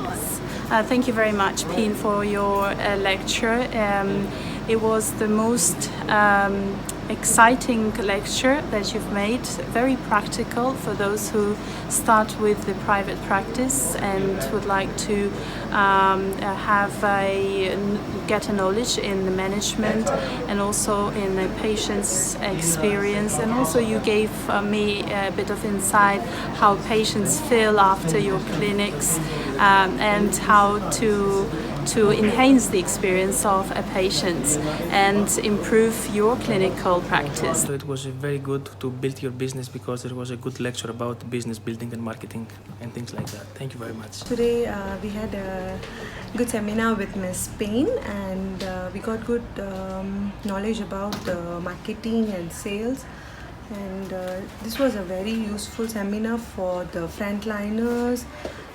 Yes. Thank you very much, Pyn, for your lecture. It was the most exciting lecture that you've made, very practical for those who start with the private practice and would like to get a knowledge in the management and also in the patient's experience. And also you gave me a bit of insight how patients feel after your clinics and how to enhance the experience of a patient and improve your clinical practice. So it was very good to build your business because it was a good lecture about business building and marketing and things like that. Thank you very much. Today we had a good seminar with Ms. Pyn, and we got good knowledge about marketing and sales. And this was a very useful seminar for the frontliners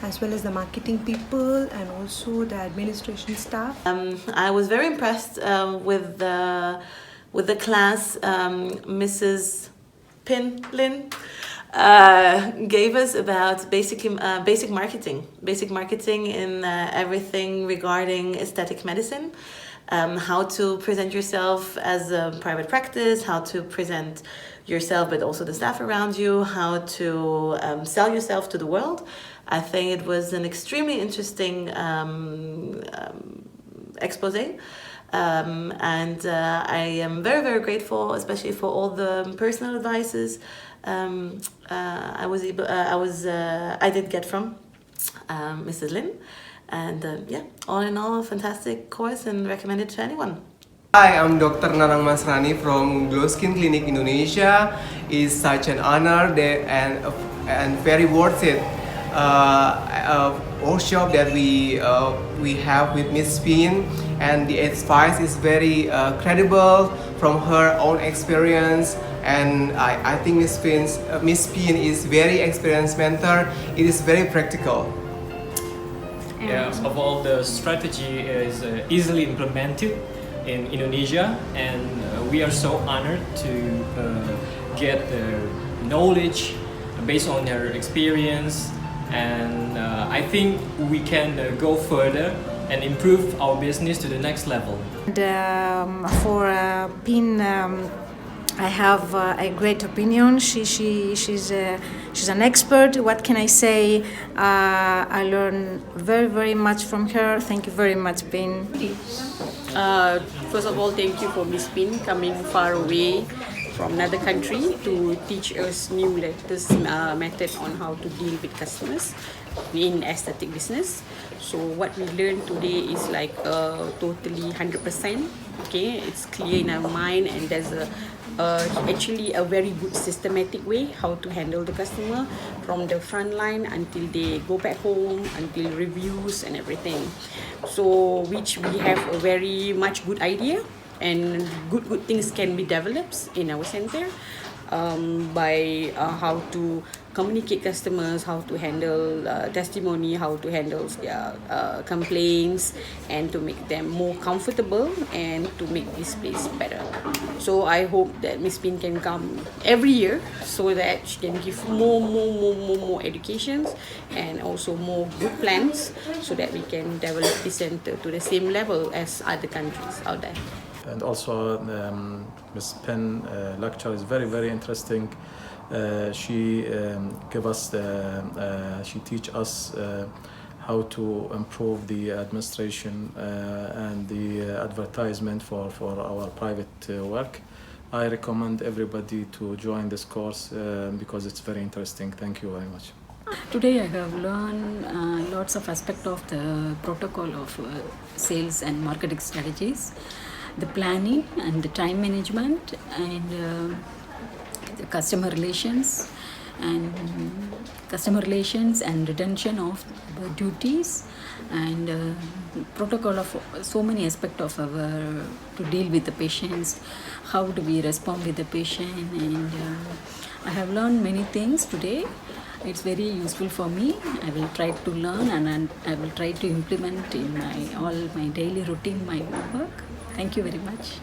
as well as the marketing people and also the administration staff. I was very impressed with the class Mrs. Pyn LIM gave us about basic marketing in everything regarding aesthetic medicine. How to present yourself as a private practice, how to present yourself but also the staff around you, how to sell yourself to the world. I think it was an extremely interesting expose. And I am very, very grateful, especially for all the personal advices I did get from Mrs. Lim. And yeah, all in all, a fantastic course and recommended to anyone. Hi, I'm Dr. Narang Masrani from Glow Skin Clinic Indonesia. It's such an honor and very worth it. Workshop that we have with Miss Pyn, and the advice is very credible from her own experience. And I think Miss Pyn is very experienced mentor. It is very practical. Yeah, of all the strategy is easily implemented in Indonesia, and we are so honored to get knowledge based on her experience, and I think we can go further and improve our business to the next level. And, for Pyn, I have a great opinion. She's an expert. What can I say? I learned very much from her. Thank you very much, Pyn. First of all, thank you for Miss Pyn coming far away from another country to teach us new latest method on how to deal with customers in aesthetic business. So what we learned today is like totally 100%. Okay, it's clear in our mind, and there's actually a very good systematic way how to handle the customer from the front line until they go back home, until reviews and everything. So which we have a very much good idea, and good things can be developed in our center by how to communicate customers, how to handle testimony, how to handle their complaints, and to make them more comfortable and to make this place better. So I hope that Miss Pyn can come every year so that she can give more educations and also more good plans so that we can develop this center to the same level as other countries out there. And also Ms. Pyn lecture is very interesting. She she teach us how to improve the administration and the advertisement for our private work. I recommend everybody to join this course because it's very interesting. Thank you very much. Today I have learned lots of aspects of the protocol of sales and marketing strategies, the planning and the time management, and the customer relations and retention of the duties, and protocol of so many aspects of our to deal with the patients, how do we respond with the patient, and I have learned many things today. It's very useful for me. I will try to learn, and I will try to implement in all my daily routine, my work. Thank you very much.